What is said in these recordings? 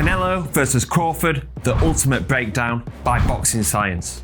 Canelo versus Crawford, the ultimate breakdown by Boxing Science.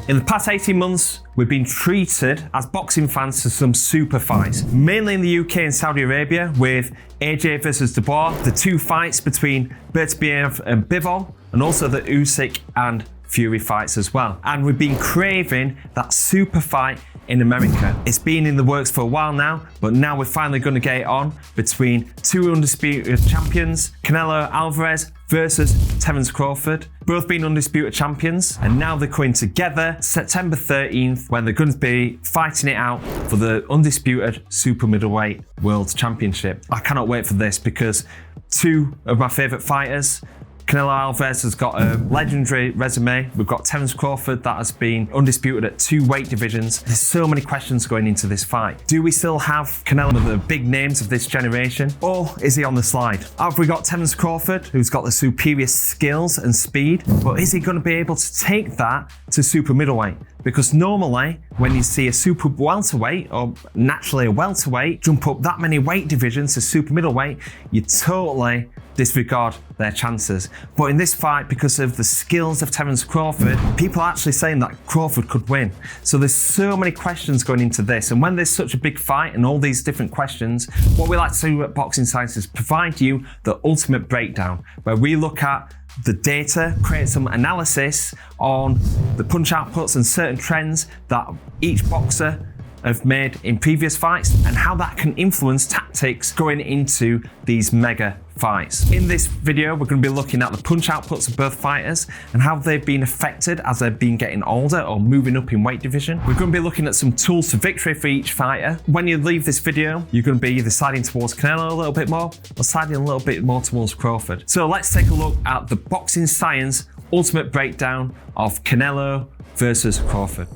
In the past 18 months, we've been treated as boxing fans to some super fights, mainly in the UK and Saudi Arabia with AJ versus Dubois, the two fights between Bertbiev and Bivol, and also the Usyk and Fury fights as well. And we've been craving that super fight in America. It's been in the works for a while now, but now we're finally going to get it on between two undisputed champions, Canelo Alvarez versus Terence Crawford. Both being undisputed champions, and now they're coming together September 13th when they're going to be fighting it out for the undisputed super middleweight world championship. I cannot wait for this because two of my favourite fighters, Canelo Alvarez has got a legendary resume. We've got Terence Crawford that has been undisputed at two weight divisions. There's so many questions going into this fight. Do we still have Canelo, one of the big names of this generation, or is he on the slide? Have we got Terence Crawford, who's got the superior skills and speed, but is he going to be able to take that to super middleweight? Because normally, when you see a super welterweight, or naturally a welterweight, jump up that many weight divisions to super middleweight, you totally disregard their chances. But in this fight, because of the skills of Terence Crawford, people are actually saying that Crawford could win. So there's so many questions going into this. And when there's such a big fight and all these different questions, what we like to do at Boxing Science is provide you the ultimate breakdown, where we look at the data, create some analysis on the punch outputs and certain trends that each boxer have made in previous fights and how that can influence tactics going into these mega fights. In this video, we're going to be looking at the punch outputs of both fighters and how they've been affected as they've been getting older or moving up in weight division. We're going to be looking at some tools to victory for each fighter. When you leave this video, you're going to be either siding towards Canelo a little bit more or siding a little bit more towards Crawford. So let's take a look at the Boxing Science ultimate breakdown of Canelo versus Crawford.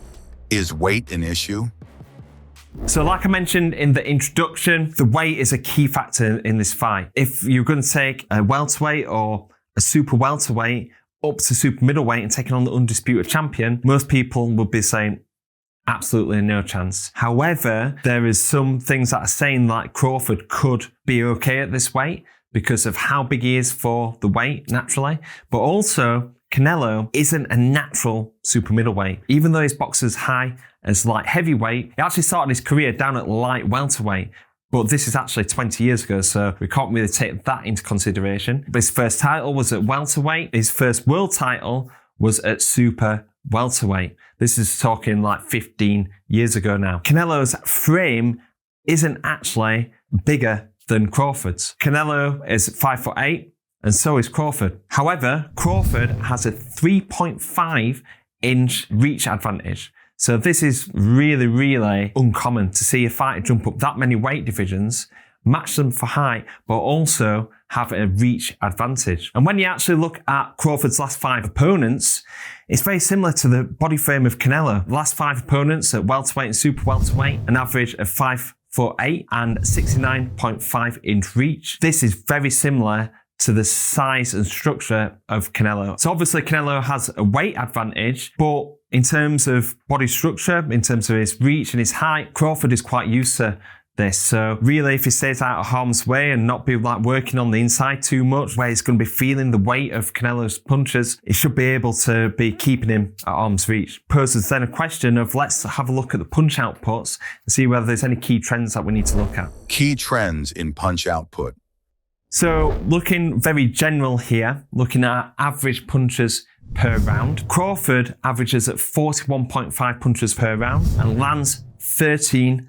Is weight an issue? So like I mentioned in the introduction, the weight is a key factor in this fight. If you're going to take a welterweight or a super welterweight up to super middleweight and taking on the undisputed champion, most people would be saying absolutely no chance. However, there is some things that are saying that Crawford could be okay at this weight because of how big he is for the weight naturally, but also Canelo isn't a natural super middleweight. Even though his boxer's high as light heavyweight, he actually started his career down at light welterweight. But this is actually 20 years ago, so we can't really take that into consideration. But his first title was at welterweight. His first world title was at super welterweight. This is talking like 15 years ago now. Canelo's frame isn't actually bigger than Crawford's. Canelo is 5'8", and so is Crawford. However, Crawford has a 3.5 inch reach advantage. So this is really, really uncommon to see a fighter jump up that many weight divisions, match them for height, but also have a reach advantage. And when you actually look at Crawford's last 5 opponents, it's very similar to the body frame of Canelo. The last 5 opponents at welterweight and super welterweight, an average of 5'8" and 69.5 inch reach. This is very similar to the size and structure of Canelo. So obviously Canelo has a weight advantage, but in terms of body structure, in terms of his reach and his height, Crawford is quite used to this. So really, if he stays out of harm's way and not be like working on the inside too much, where he's going to be feeling the weight of Canelo's punches, he should be able to be keeping him at arm's reach. Poses then a question of let's have a look at the punch outputs and see whether there's any key trends that we need to look at. Key trends in punch output. So looking very general here, looking at average punches per round, Crawford averages at 41.5 punches per round and lands 13.4.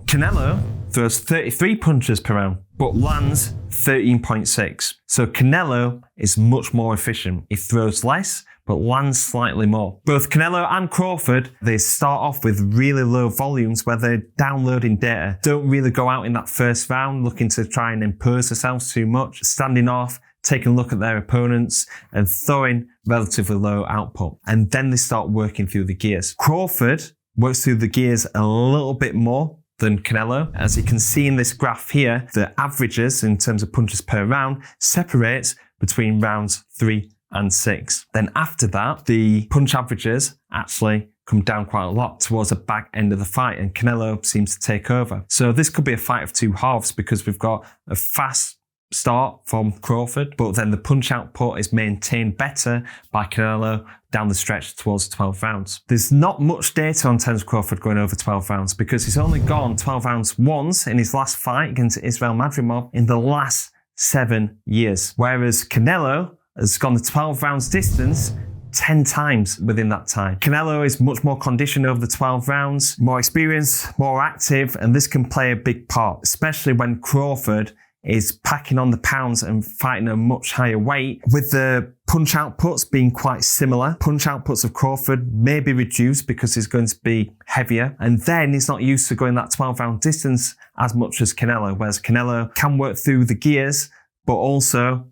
Canelo throws 33 punches per round, but lands 13.6. So Canelo is much more efficient. He throws less, but lands slightly more. Both Canelo and Crawford, they start off with really low volumes where they're downloading data. Don't really go out in that first round looking to try and impose themselves too much, standing off, taking a look at their opponents and throwing relatively low output. And then they start working through the gears. Crawford works through the gears a little bit more than Canelo. As you can see in this graph here, the averages in terms of punches per round separates between rounds 3 and 6. Then after that, the punch averages actually come down quite a lot towards the back end of the fight, and Canelo seems to take over. So this could be a fight of two halves because we've got a fast start from Crawford, but then the punch output is maintained better by Canelo down the stretch towards 12 rounds. There's not much data on Terence Crawford going over 12 rounds because he's only gone 12 rounds once in his last fight against Israel Madrimov in the last 7 years, whereas Canelo has gone the 12 rounds distance 10 times within that time. Canelo is much more conditioned over the 12 rounds, more experienced, more active, and this can play a big part, especially when Crawford is packing on the pounds and fighting a much higher weight. With the punch outputs being quite similar, punch outputs of Crawford may be reduced because he's going to be heavier, and then he's not used to going that 12 round distance as much as Canelo, whereas Canelo can work through the gears, but also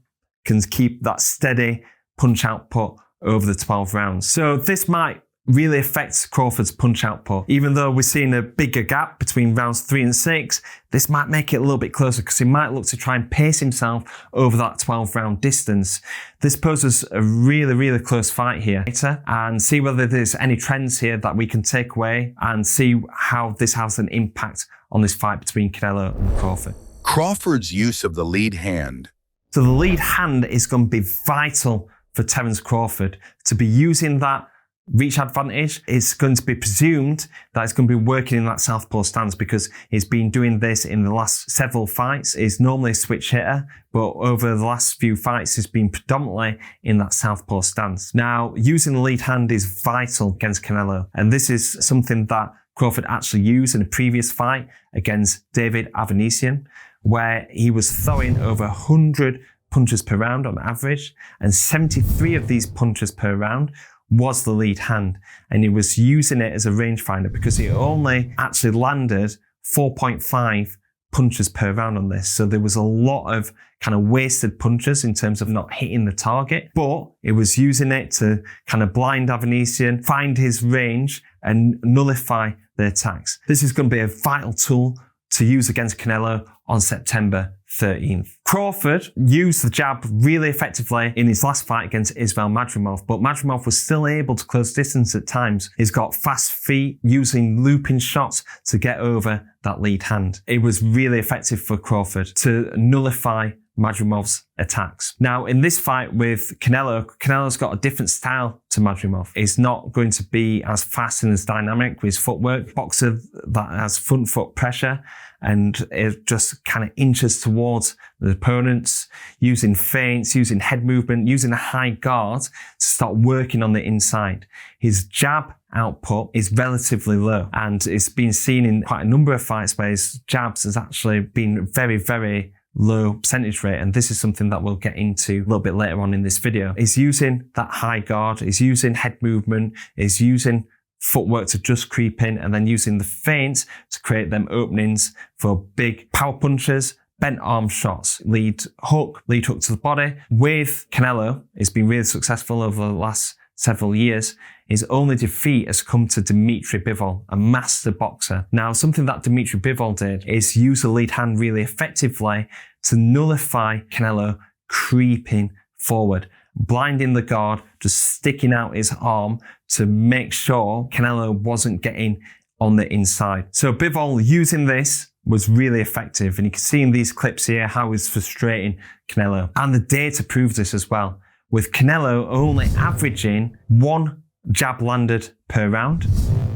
can keep that steady punch output over the 12 rounds. So this might really affect Crawford's punch output. Even though we're seeing a bigger gap between rounds 3 and 6, this might make it a little bit closer because he might look to try and pace himself over that 12 round distance. This poses a really, really close fight here and see whether there's any trends here that we can take away and see how this has an impact on this fight between Canelo and Crawford. Crawford's use of the lead hand. So the lead hand is going to be vital for Terence Crawford to be using that reach advantage. It's going to be presumed that it's going to be working in that southpaw stance because he's been doing this in the last several fights. He's normally a switch hitter, but over the last few fights, he's been predominantly in that southpaw stance. Now, using the lead hand is vital against Canelo, and this is something that Crawford actually used in a previous fight against David Avanesian, where he was throwing over 100 punches per round on average, and 73 of these punches per round was the lead hand, and he was using it as a rangefinder because he only actually landed 4.5 punches per round on this. So there was a lot of kind of wasted punches in terms of not hitting the target, but it was using it to kind of blind Avanesian, find his range and nullify the attacks. This is going to be a vital tool to use against Canelo on September 13th. Crawford used the jab really effectively in his last fight against Israel Madrimov, but Madrimov was still able to close distance at times. He's got fast feet using looping shots to get over that lead hand. It was really effective for Crawford to nullify Madrimov's attacks. Now, in this fight with Canelo, Canelo's got a different style to Madrimov. He's not going to be as fast and as dynamic with his footwork. Boxer that has front foot pressure and it just kind of inches towards the opponents, using feints, using head movement, using a high guard to start working on the inside. His jab output is relatively low, and it's been seen in quite a number of fights where his jabs has actually been very, very low percentage rate, and this is something that we'll get into a little bit later on in this video. He's using that high guard, he's using head movement, he's using footwork to just creep in, and then using the feints to create them openings for big power punches, bent arm shots, lead hook to the body. With Canelo, it's been really successful over the last several years. His only defeat has come to Dimitri Bivol, a master boxer. Now, something that Dimitri Bivol did is use the lead hand really effectively to nullify Canelo creeping forward, blinding the guard, just sticking out his arm to make sure Canelo wasn't getting on the inside. So Bivol using this was really effective, and you can see in these clips here how he's frustrating Canelo. And the data proves this as well, with Canelo only averaging 1 jab landed per round,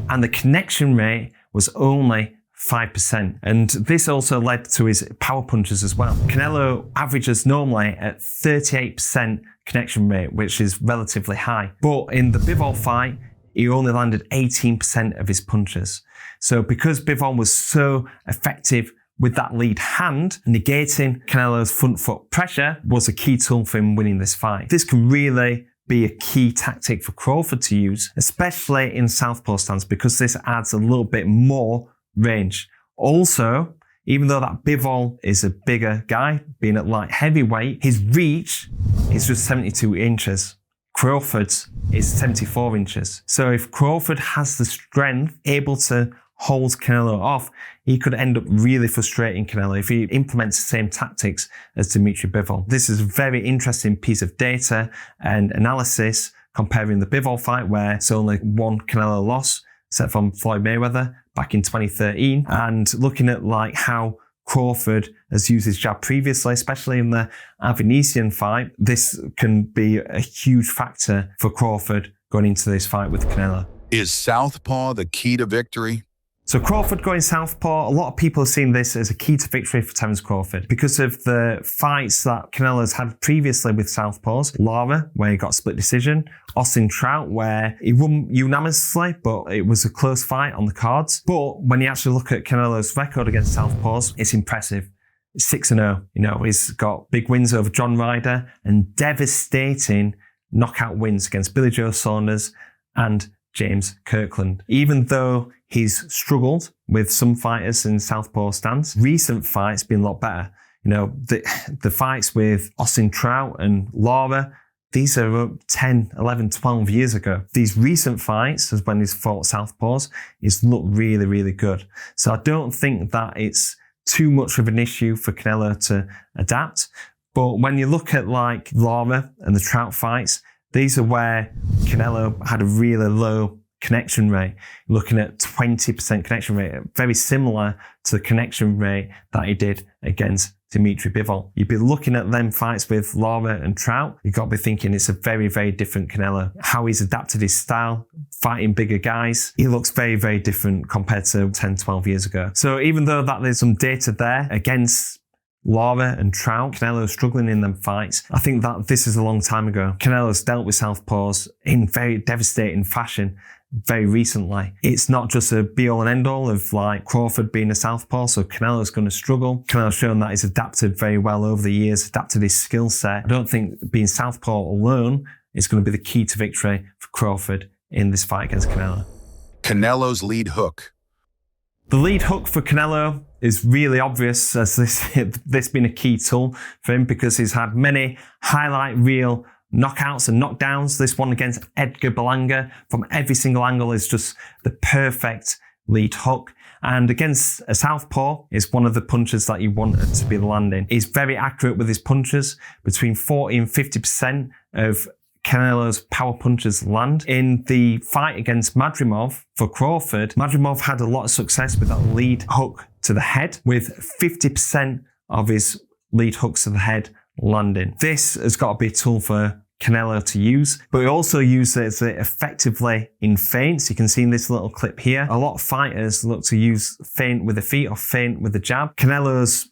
and the connection rate was only 5%. And this also led to his power punches as well. Canelo averages normally at 38% connection rate, which is relatively high. But in the Bivol fight, he only landed 18% of his punches. So because Bivol was so effective with that lead hand, negating Canelo's front foot pressure was a key tool for him winning this fight. This can really be a key tactic for Crawford to use, especially in southpaw stance, because this adds a little bit more range. Also, even though that Bivol is a bigger guy, being at light heavyweight, his reach is just 72 inches. Crawford's is 74 inches. So if Crawford has the strength, able to hold Canelo off, he could end up really frustrating Canelo if he implements the same tactics as Dimitri Bivol. This is a very interesting piece of data and analysis comparing the Bivol fight, where it's only 1 Canelo loss, except from Floyd Mayweather back in 2013, and looking at like how Crawford has used his jab previously, especially in the Avanesian fight. This can be a huge factor for Crawford going into this fight with Canelo. Is southpaw the key to victory? So Crawford going southpaw, a lot of people have seen this as a key to victory for Terence Crawford because of the fights that Canelo's had previously with southpaws. Lara, where he got split decision. Austin Trout, where he won unanimously, but it was a close fight on the cards. But when you actually look at Canelo's record against southpaws, it's impressive. 6-0. You know, he's got big wins over John Ryder and devastating knockout wins against Billy Joe Saunders and James Kirkland. Even though he's struggled with some fighters in southpaw stance, recent fights been a lot better. You know, the fights with Austin Trout and Lara, these are 10, 11, 12 years ago. These recent fights, as when he's fought southpaws, he's looked really, really good. So I don't think that it's too much of an issue for Canelo to adapt. But when you look at like Lara and the Trout fights, these are where Canelo had a really low connection rate, looking at 20% connection rate, very similar to the connection rate that he did against Dimitri Bivol. You'd be looking at them fights with Lara and Trout, you've got to be thinking it's a very, very different Canelo. How he's adapted his style, fighting bigger guys, he looks very, very different compared to 10, 12 years ago. So even though that there's some data there against Lara and Trout, Canelo's struggling in them fights, I think that this is a long time ago. Canelo's dealt with southpaws in very devastating fashion very recently. It's not just a be-all and end-all of like Crawford being a southpaw, so Canelo's going to struggle. Canelo's shown that he's adapted very well over the years, adapted his skill set. I don't think being southpaw alone is going to be the key to victory for Crawford in this fight against Canelo. Canelo's lead hook. The lead hook for Canelo is really obvious as this been a key tool for him because he's had many highlight reel knockouts and knockdowns. This one against Edgar Berlanga from every single angle is just the perfect lead hook. And against a southpaw is one of the punches that you wanted to be landing. He's very accurate with his punches. Between 40 and 50% of Canelo's power punches land. In the fight against Madrimov for Crawford, Madrimov had a lot of success with that lead hook to the head, with 50% of his lead hooks to the head landing. This has got to be a tool for Canelo to use, but he also uses it effectively in feints. You can see in this little clip here, a lot of fighters look to use feint with the feet or feint with the jab. Canelo's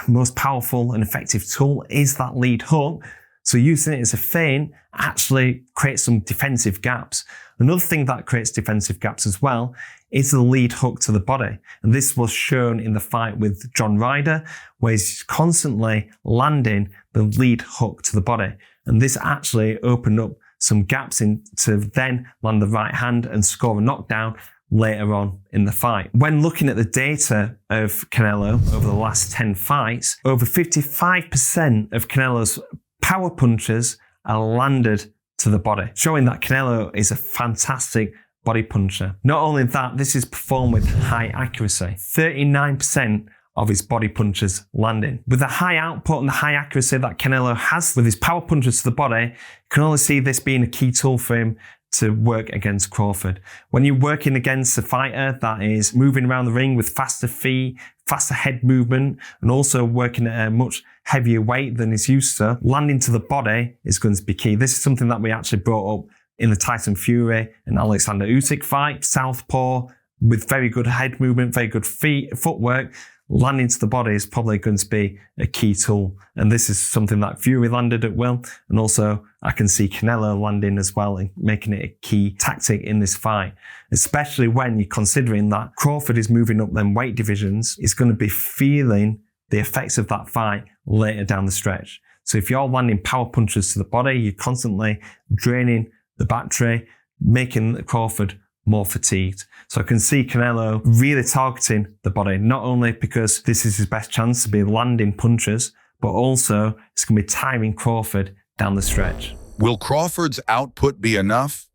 most powerful and effective tool is that lead hook. So using it as a feint actually creates some defensive gaps. Another thing that creates defensive gaps as well is the lead hook to the body. And this was shown in the fight with John Ryder, where he's constantly landing the lead hook to the body. And this actually opened up some gaps to then land the right hand and score a knockdown later on in the fight. When looking at the data of Canelo over the last 10 fights, over 55% of Canelo's power punches are landed to the body, showing that Canelo is a fantastic body puncher. Not only that, this is performed with high accuracy. 39% of his body punches landing. With the high output and the high accuracy that Canelo has with his power punches to the body, you can only see this being a key tool for him to work against Crawford. When you're working against a fighter that is moving around the ring with faster feet, faster head movement, and also working at a much heavier weight than he's used to, landing to the body is going to be key. This is something that we actually brought up in the Tyson Fury and Alexander Usyk fight. Southpaw with very good head movement, very good footwork, landing to the body is probably going to be a key tool. And this is something that Fury landed at will. And also I can see Canelo landing as well and making it a key tactic in this fight, especially when you're considering that Crawford is moving up them weight divisions. He's going to be feeling the effects of that fight later down the stretch. So if you're landing power punches to the body, you're constantly draining the battery, making Crawford more fatigued. So I can see Canelo really targeting the body, not only because this is his best chance to be landing punches, but also it's going to be tiring Crawford down the stretch. Will Crawford's output be enough?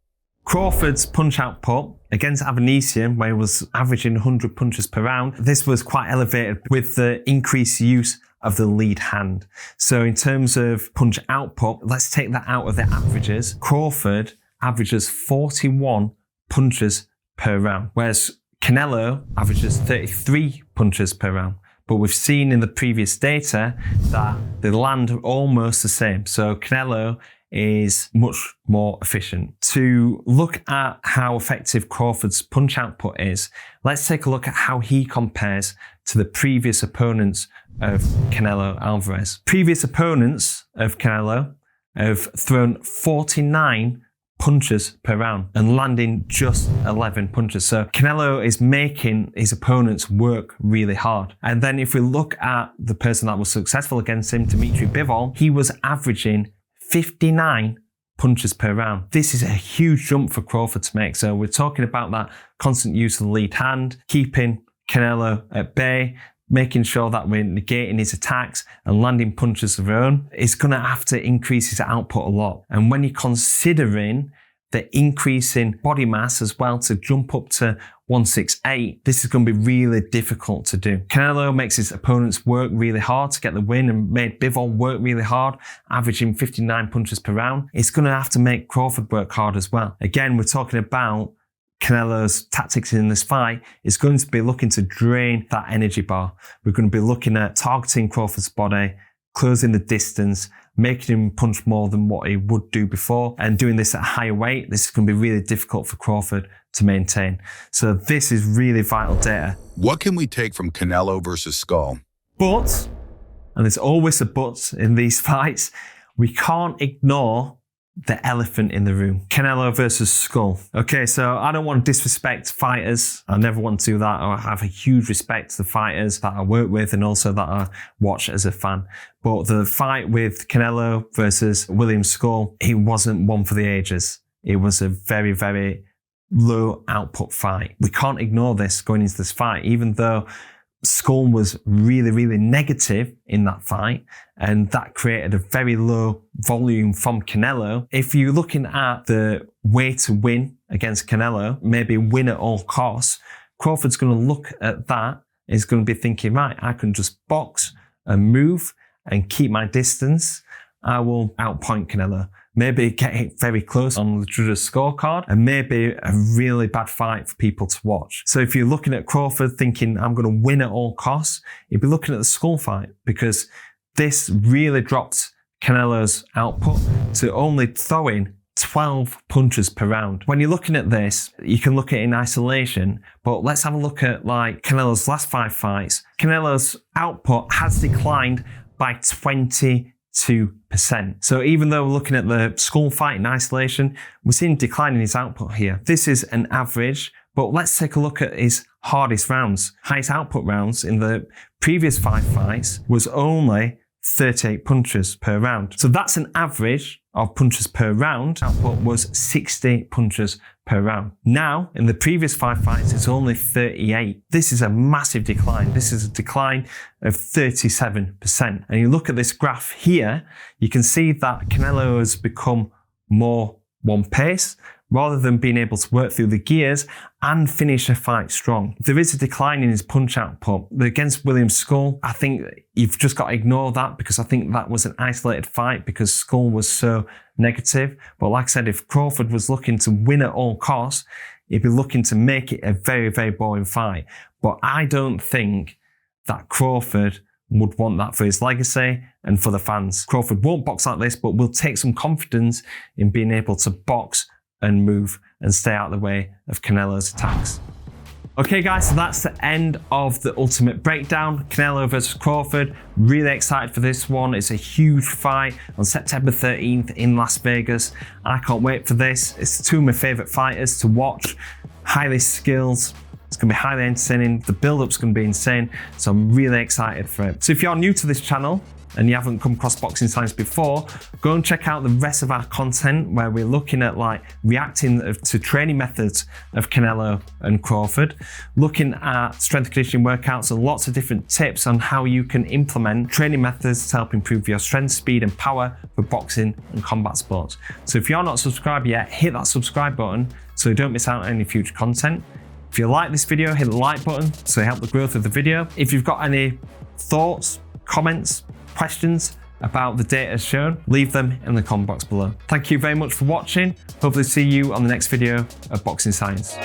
Crawford's punch output against Avanesian, where he was averaging 100 punches per round, this was quite elevated with the increased use of the lead hand. So in terms of punch output, let's take that out of the averages. Crawford averages 41 punches per round, whereas Canelo averages 33 punches per round. but we've seen in the previous data that they land almost the same. So Canelo is much more efficient. To look at how effective Crawford's punch output is, let's take a look at how he compares to the previous opponents of Canelo Alvarez. Previous opponents of Canelo have thrown 49 punches per round and landing just 11 punches. So Canelo is making his opponents work really hard. And then if we look at the person that was successful against him, Dimitri Bivol, he was averaging 59 punches per round. This is a huge jump for Crawford to make. So we're talking about that constant use of the lead hand, keeping Canelo at bay, making sure that we're negating his attacks and landing punches of our own. It's going to have to increase his output a lot. And when you're considering the increase in body mass as well to jump up to 168, this is going to be really difficult to do. Canelo makes his opponents work really hard to get the win and made Bivol work really hard, averaging 59 punches per round. It's going to have to make Crawford work hard as well. Again, we're talking about Canelo's tactics in this fight is going to be looking to drain that energy bar. We're going to be looking at targeting Crawford's body, closing the distance, making him punch more than what he would do before, and doing this at a higher weight. This is going to be really difficult for Crawford to maintain. So this is really vital data. What can we take from Canelo versus Skull? But, and there's always a but in these fights, we can't ignore the elephant in the room. Canelo versus Skull. Okay, so I don't want to disrespect fighters. I never want to do that. I have a huge respect to the fighters that I work with and also that I watch as a fan. But the fight with Canelo versus William Skull, it wasn't one for the ages. It was a very, very low output fight. We can't ignore this going into this fight, even though Skull was really, really negative in that fight, and that created a very low volume from Canelo. If you're looking at the way to win against Canelo, maybe win at all costs, Crawford's going to look at that, is going to be thinking, right, I can just box and move and keep my distance. I will outpoint Canelo. Maybe get it very close on the judges' scorecard, and maybe a really bad fight for people to watch. So if you're looking at Crawford thinking, I'm going to win at all costs, you'd be looking at the Skull fight, because this really dropped Canelo's output to only throwing 12 punches per round. When you're looking at this, you can look at it in isolation, but let's have a look at like Canelo's last 5 fights. Canelo's output has declined by 22%. So even though we're looking at the Skull fight in isolation, we're seeing a decline in his output here. This is an average, but let's take a look at his hardest rounds. Highest output rounds in the previous 5 fights was only 38 punches per round. So that's an average of punches per round. Output was 60 punches per round. Now, in the previous 5 fights, it's only 38. This is a massive decline. This is a decline of 37%. And you look at this graph here, you can see that Canelo has become more one pace, rather than being able to work through the gears and finish a fight strong. There is a decline in his punch output. Against William Skull, I think you've just got to ignore that, because I think that was an isolated fight because Skull was so negative. But like I said, if Crawford was looking to win at all costs, he'd be looking to make it a very, very boring fight. But I don't think that Crawford would want that for his legacy and for the fans. Crawford won't box like this, but will take some confidence in being able to box and move and stay out of the way of Canelo's attacks. Okay guys, so that's the end of the ultimate breakdown. Canelo versus Crawford. Really excited for this one. It's a huge fight on September 13th in Las Vegas. I can't wait for this. It's 2 of my favorite fighters to watch. Highly skilled. It's going to be highly entertaining. The build-up's going to be insane. So I'm really excited for it. So if you're new to this channel and you haven't come across Boxing Science before, go and check out the rest of our content where we're looking at like reacting to training methods of Canelo and Crawford, looking at strength and conditioning workouts and lots of different tips on how you can implement training methods to help improve your strength, speed and power for boxing and combat sports. So if you're not subscribed yet, hit that subscribe button so you don't miss out on any future content. If you like this video, hit the like button so you help the growth of the video. If you've got any thoughts, comments, questions about the data shown, leave them in the comment box below. Thank you very much for watching. Hopefully see you on the next video of Boxing Science.